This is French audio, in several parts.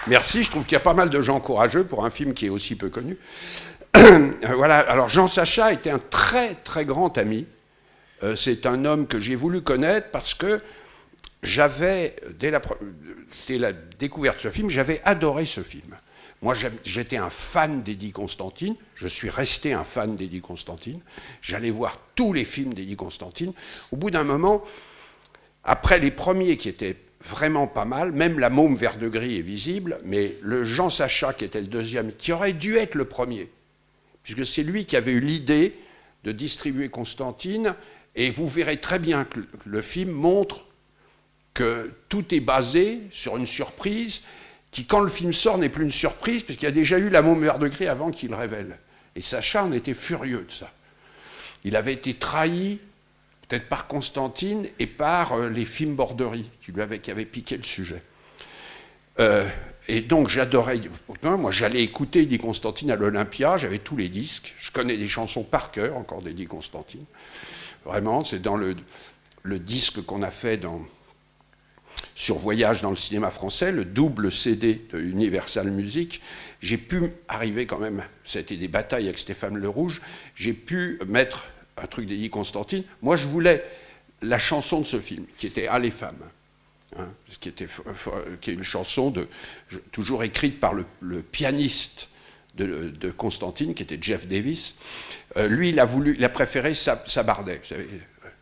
Merci, je trouve qu'il y a pas mal de gens courageux pour un film qui est aussi peu connu. Voilà, alors Jean Sacha était un très très grand ami. C'est un homme que j'ai voulu connaître parce que j'avais, dès la découverte de ce film, j'avais adoré ce film. Moi, j'étais un fan d'Eddie Constantine, je suis resté un fan d'Eddie Constantine, j'allais voir tous les films d'Eddie Constantine. Au bout d'un moment, après les premiers qui étaient vraiment pas mal, même La Môme vert de gris est visible, mais le Jean Sacha, qui était le deuxième, qui aurait dû être le premier, puisque c'est lui qui avait eu l'idée de distribuer Constantine, et vous verrez très bien que le film montre que tout est basé sur une surprise, qui, quand le film sort, n'est plus une surprise, puisqu'il y a déjà eu La Môme vert de gris avant qu'il le révèle. Et Sacha en était furieux de ça. Il avait été trahi, peut-être par Constantine et par les films Borderie, qui avaient piqué le sujet. Et donc j'adorais. Moi, j'allais écouter Eddie Constantine à l'Olympia, j'avais tous les disques, je connais des chansons par cœur encore d'Eddie Constantine. Vraiment, c'est dans le disque qu'on a fait sur Voyage dans le cinéma français, le double CD de Universal Music. J'ai pu arriver quand même, c'était des batailles avec Stéphane Le Rouge, j'ai pu mettre un truc d'Eddie Constantine. Moi, je voulais la chanson de ce film, qui était « Ah les femmes », hein, qui est une chanson toujours écrite par le pianiste de Constantine, qui était Jeff Davis. Lui, il a préféré Sabardet. Vous savez,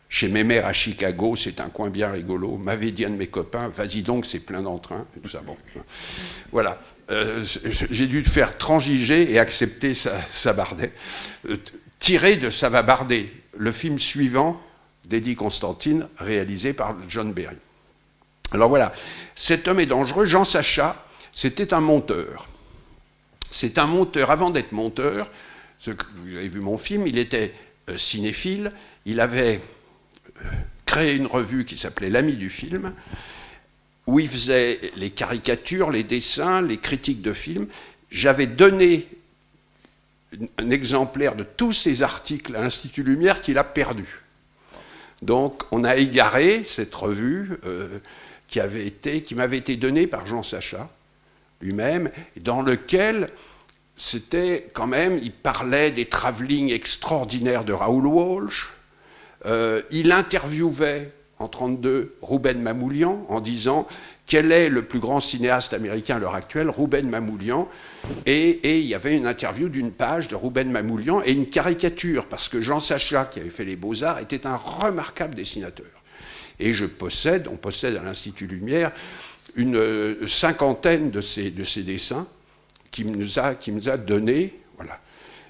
chez mes mères à Chicago, c'est un coin bien rigolo. M'avait dit un de mes copains, vas-y donc, c'est plein d'entrain. Et tout ça, bon. Voilà. J'ai dû faire transiger et accepter Sabardet. Tiré de Ça va barder, le film suivant d'Eddie Constantine, réalisé par John Berry. Alors voilà, cet homme est dangereux. Jean Sacha, c'était un monteur. C'est un monteur, avant d'être monteur, vous avez vu mon film, il était cinéphile, il avait créé une revue qui s'appelait L'Ami du film, où il faisait les caricatures, les dessins, les critiques de films. J'avais donné un exemplaire de tous ces articles à l'Institut Lumière qu'il a perdu. Donc on a égaré cette revue qui m'avait été donnée par Jean Sacha lui-même, dans lequel c'était quand même, il parlait des travelling extraordinaires de Raoul Walsh, il interviewait en 1932 Rouben Mamoulian en disant quel est le plus grand cinéaste américain à l'heure actuelle, Rouben Mamoulian, et il y avait une interview d'une page de Rouben Mamoulian et une caricature, parce que Jean Sacha, qui avait fait les Beaux-Arts, était un remarquable dessinateur. Et on possède à l'Institut Lumière une cinquantaine de ces dessins qu'il nous a donnés. Voilà.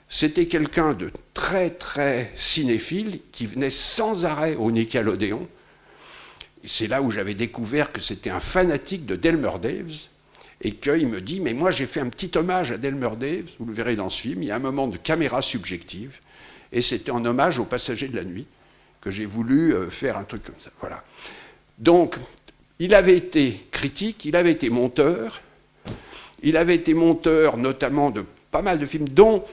C'était quelqu'un de très, très cinéphile qui venait sans arrêt au Nickelodeon. C'est là où j'avais découvert que c'était un fanatique de Delmer Daves et qu'il me dit « Mais moi, j'ai fait un petit hommage à Delmer Daves, vous le verrez dans ce film, il y a un moment de caméra subjective, et c'était en hommage aux Passagers de la nuit que j'ai voulu faire un truc comme ça. » Voilà. Donc, il avait été critique, il avait été monteur notamment de pas mal de films, dont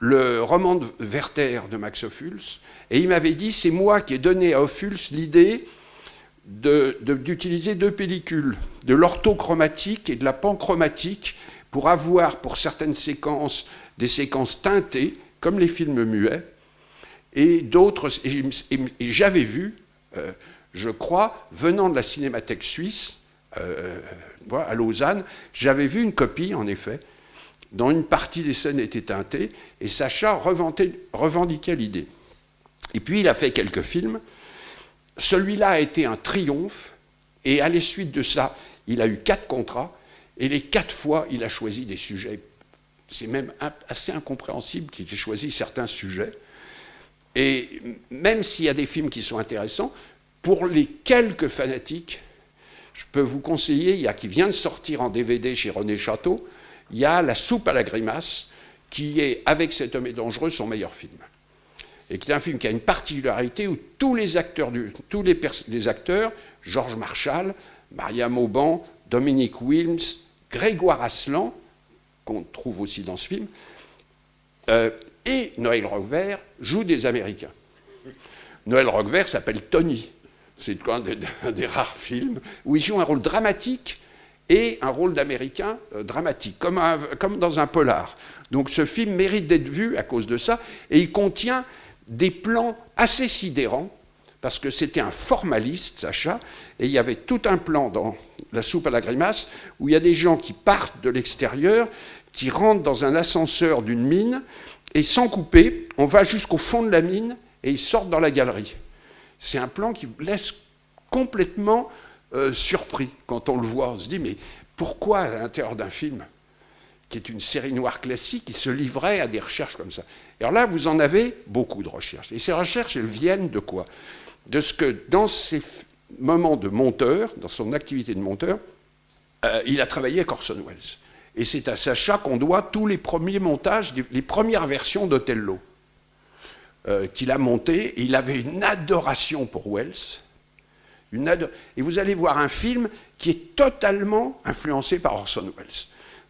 le roman de Werther de Max Ophuls, et il m'avait dit « C'est moi qui ai donné à Ophuls l'idée d'utiliser deux pellicules, de l'orthochromatique et de la panchromatique, pour avoir, pour certaines séquences, des séquences teintées, comme les films muets, et d'autres. Et j'avais vu, je crois, venant de la Cinémathèque suisse, à Lausanne, j'avais vu une copie, en effet, dont une partie des scènes était teintée, et Sacha revendiquait l'idée. Et puis il a fait quelques films. Celui-là a été un triomphe, et à la suite de ça, il a eu 4 contrats, et les 4 fois, il a choisi des sujets. C'est même assez incompréhensible qu'il ait choisi certains sujets. Et même s'il y a des films qui sont intéressants, pour les quelques fanatiques, je peux vous conseiller, qui vient de sortir en DVD chez René Château, il y a La soupe à la grimace, qui est, avec Cet homme est dangereux, son meilleur film. Et qui est un film qui a une particularité où tous les acteurs, Georges Marchal, Maria Mauban, Dominique Wilms, Grégoire Aslan, qu'on trouve aussi dans ce film, et Noël Roquevert jouent des Américains. Noël Roquevert s'appelle Tony. C'est un des rares films où il joue un rôle dramatique et un rôle d'Américain dramatique, comme dans un polar. Donc ce film mérite d'être vu à cause de ça, et il contient des plans assez sidérants, parce que c'était un formaliste, Sacha, et il y avait tout un plan dans La soupe à la grimace, où il y a des gens qui partent de l'extérieur, qui rentrent dans un ascenseur d'une mine, et sans couper, on va jusqu'au fond de la mine, et ils sortent dans la galerie. C'est un plan qui vous laisse complètement surpris quand on le voit. On se dit, mais pourquoi à l'intérieur d'un film, qui est une série noire classique, il se livrait à des recherches comme ça? Et alors là, vous en avez beaucoup de recherches. Et ces recherches, elles viennent de quoi? De ce que, dans ses moments de monteur, dans son activité de monteur, il a travaillé avec Orson Welles. Et c'est à Sacha qu'on doit tous les premiers montages, les premières versions d'Othello qu'il a montées. Et il avait une adoration pour Welles. Et vous allez voir un film qui est totalement influencé par Orson Welles.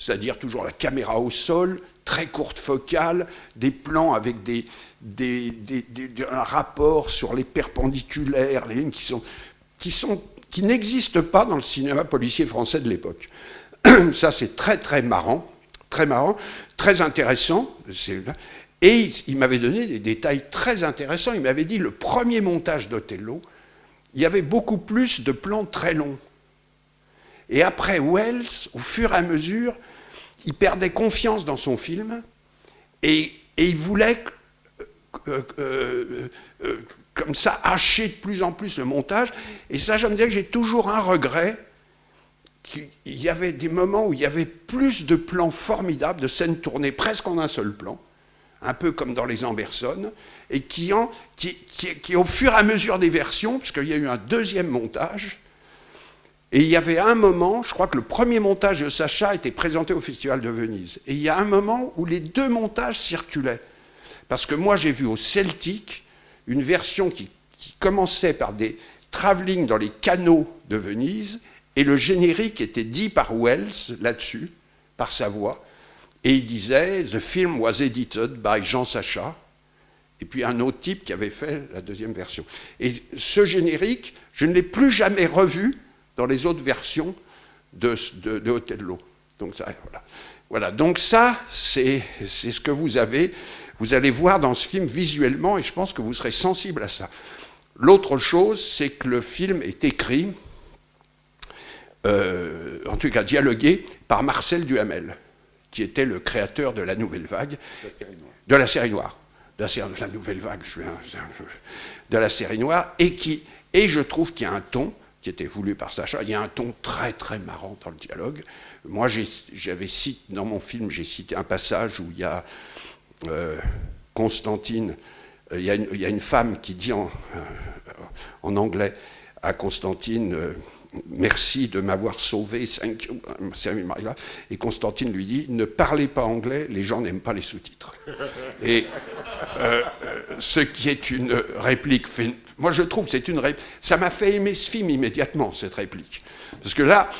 C'est-à-dire toujours la caméra au sol, très courte focale, des plans avec un rapport sur les perpendiculaires, les lignes qui n'existent pas dans le cinéma policier français de l'époque. Ça, c'est très, très marrant, très intéressant. Et il m'avait donné des détails très intéressants. Il m'avait dit, le premier montage d'Othello, il y avait beaucoup plus de plans très longs. Et après, Welles, au fur et à mesure, il perdait confiance dans son film et il voulait, comme ça, hacher de plus en plus le montage. Et ça, je me disais que j'ai toujours un regret. Il y avait des moments où il y avait plus de plans formidables, de scènes tournées presque en un seul plan, un peu comme dans Les Amberson, et qui, au fur et à mesure des versions, puisqu'il y a eu un deuxième montage, et il y avait un moment, je crois que le premier montage de Sacha était présenté au Festival de Venise, et il y a un moment où les deux montages circulaient. Parce que moi, j'ai vu au Celtic une version qui commençait par des travelling dans les canaux de Venise, et le générique était dit par Welles là-dessus, par sa voix, et il disait « The film was edited by Jean Sacha », et puis un autre type qui avait fait la deuxième version. Et ce générique, je ne l'ai plus jamais revu dans les autres versions de Othello. Donc ça, voilà. Donc ça, c'est ce que vous allez voir dans ce film visuellement, et je pense que vous serez sensible à ça. L'autre chose, c'est que le film est écrit, en tout cas dialogué, par Marcel Duhamel, qui était le créateur de la Nouvelle Vague. De la série noire. De la Nouvelle Vague, de la série noire, et je trouve qu'il y a un ton qui était voulu par Sacha, il y a un ton très très marrant dans le dialogue. Moi, dans mon film, j'ai cité un passage où il y a Constantine, il y a une femme qui dit en anglais à Constantine merci de m'avoir sauvé, thank you, et Constantine lui dit ne parlez pas anglais, les gens n'aiment pas les sous-titres. Et ce qui est une réplique, moi je trouve que c'est une réplique, ça m'a fait aimer ce film immédiatement, cette réplique. Parce que là,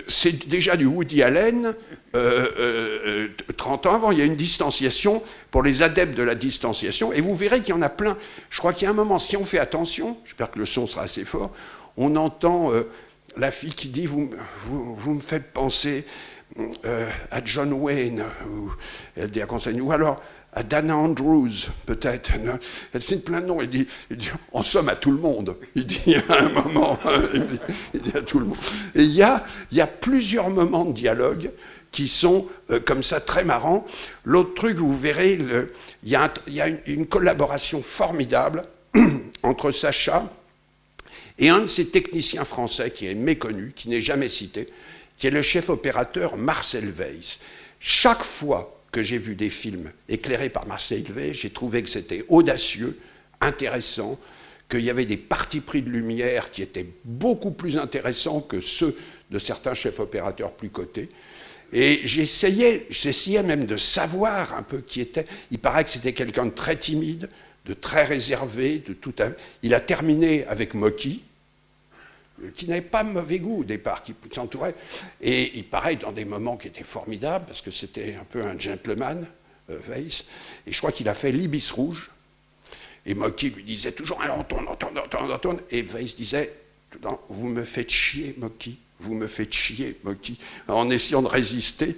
c'est déjà du Woody Allen, 30 ans avant, il y a une distanciation pour les adeptes de la distanciation, et vous verrez qu'il y en a plein. Je crois qu'il y a un moment, si on fait attention, j'espère que le son sera assez fort, on entend la fille qui dit vous me faites penser à John Wayne, elle dit à Constantine, ou alors à Dana Andrews, peut-être. Elle cite plein de noms, il dit en somme à tout le monde. Il dit à un moment, il dit à tout le monde. Et il y a plusieurs moments de dialogue qui sont comme ça très marrants. L'autre truc, vous verrez, il y a une collaboration formidable entre Sacha et un de ces techniciens français qui est méconnu, qui n'est jamais cité, qui est le chef opérateur Marcel Weiss. Chaque fois que j'ai vu des films éclairés par Marcel Weiss, j'ai trouvé que c'était audacieux, intéressant, qu'il y avait des partis pris de lumière qui étaient beaucoup plus intéressants que ceux de certains chefs opérateurs plus cotés. Et j'essayais même de savoir un peu qui était. Il paraît que c'était quelqu'un de très timide, de très réservé, de tout. Il a terminé avec Mocky, qui n'avait pas mauvais goût au départ, qui s'entourait. Et il paraît dans des moments qui étaient formidables, parce que c'était un peu un gentleman, Weiss. Et je crois qu'il a fait l'Ibis rouge. Et Mocky lui disait toujours, on tourne. Et Weiss disait, vous me faites chier, Mocky. vous me faites chier, en essayant de résister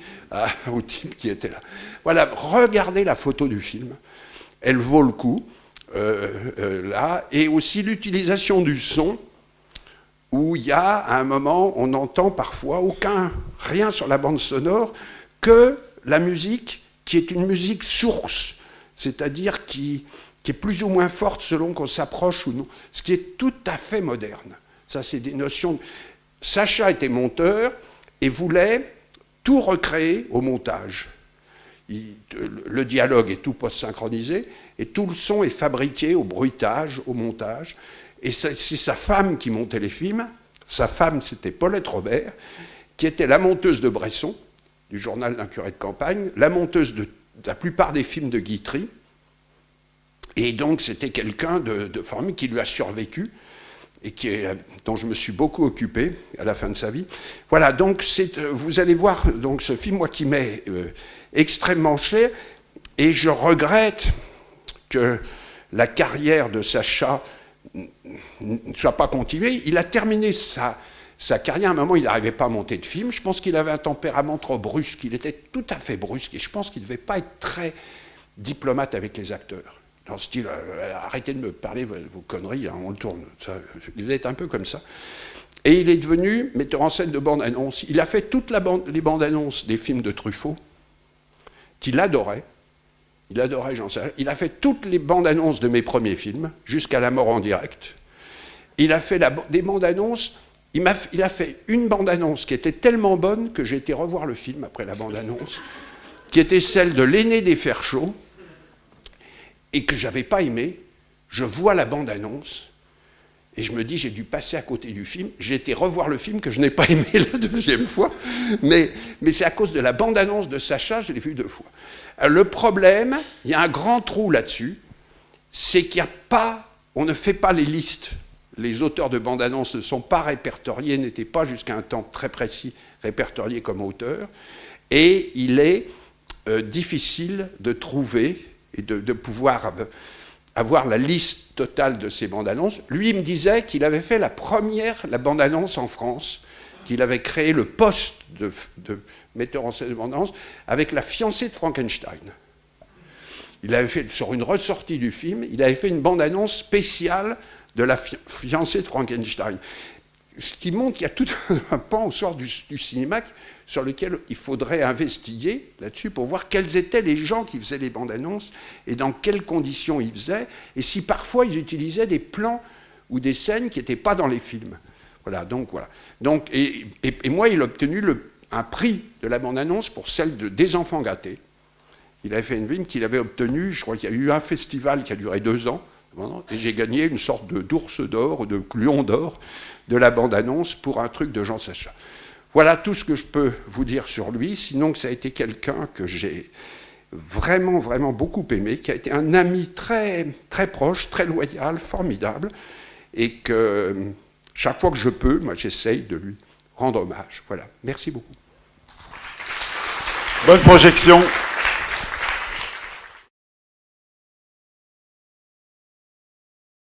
au type qui était là. Voilà, regardez la photo du film, elle vaut le coup, là, et aussi l'utilisation du son, où il y a, à un moment, on entend parfois rien sur la bande sonore, que la musique, qui est une musique source, c'est-à-dire qui est plus ou moins forte selon qu'on s'approche ou non, ce qui est tout à fait moderne. Ça, c'est des notions... Sacha était monteur et voulait tout recréer au montage. Le dialogue est tout post-synchronisé et tout le son est fabriqué au bruitage, au montage. Et c'est sa femme qui montait les films. Sa femme, c'était Paulette Robert, qui était la monteuse de Bresson, du journal d'un curé de campagne, la monteuse de la plupart des films de Guitry. Et donc, c'était quelqu'un de formé qui lui a survécu et dont je me suis beaucoup occupé à la fin de sa vie. Voilà, donc vous allez voir donc, ce film, moi, qui m'est extrêmement cher, et je regrette que la carrière de Sacha ne soit pas continuée. Il a terminé sa carrière, à un moment, il n'arrivait pas à monter de film. Je pense qu'il avait un tempérament trop brusque, il était tout à fait brusque, et je pense qu'il ne devait pas être très diplomate avec les acteurs. Dans le style, arrêtez de me parler vos conneries, hein, on le tourne. Ça, il devait être un peu comme ça. Et il est devenu metteur en scène de bandes-annonces. Il a fait toutes les bandes-annonces des films de Truffaut, qu'il adorait. Il adorait Jean Sacha. Il a fait toutes les bandes-annonces de mes premiers films, jusqu'à La mort en direct. Il a fait des bandes-annonces. Il a fait une bande-annonce qui était tellement bonne que j'ai été revoir le film après la bande-annonce, qui était celle de L'aîné des fers chauds, et que je n'avais pas aimé. Je vois la bande-annonce, et je me dis, j'ai dû passer à côté du film. J'ai été revoir le film que je n'ai pas aimé la deuxième fois, mais c'est à cause de la bande-annonce de Sacha, je l'ai vu 2 fois. Alors, le problème, il y a un grand trou là-dessus, c'est qu'il n'y a pas, on ne fait pas les listes. Les auteurs de bandes-annonces ne sont pas répertoriés, n'étaient pas jusqu'à un temps très précis répertoriés comme auteurs, et il est difficile de trouver et de pouvoir avoir la liste totale de ces bandes-annonces. Lui, il me disait qu'il avait fait la bande-annonce en France, qu'il avait créé le poste de metteur en scène de bande-annonce avec la fiancée de Frankenstein. Il avait fait, sur une ressortie du film, il avait fait une bande-annonce spéciale de la fiancée de Frankenstein. Ce qui montre qu'il y a tout un pan au sort du cinéma sur lequel il faudrait investiguer là-dessus pour voir quels étaient les gens qui faisaient les bandes annonces et dans quelles conditions ils faisaient, et si parfois ils utilisaient des plans ou des scènes qui n'étaient pas dans les films. Voilà, donc voilà. Donc, et moi, il a obtenu un prix de la bande annonce pour celle Des enfants gâtés. Il avait fait une film qu'il avait obtenue, je crois qu'il y a eu un festival qui a duré 2 ans, et j'ai gagné une sorte d'ours d'or, de lion d'or, de la bande-annonce pour un truc de Jean Sacha. Voilà tout ce que je peux vous dire sur lui, sinon que ça a été quelqu'un que j'ai vraiment, vraiment beaucoup aimé, qui a été un ami très, très proche, très loyal, formidable, et que chaque fois que je peux, moi j'essaye de lui rendre hommage. Voilà, merci beaucoup. Bonne projection.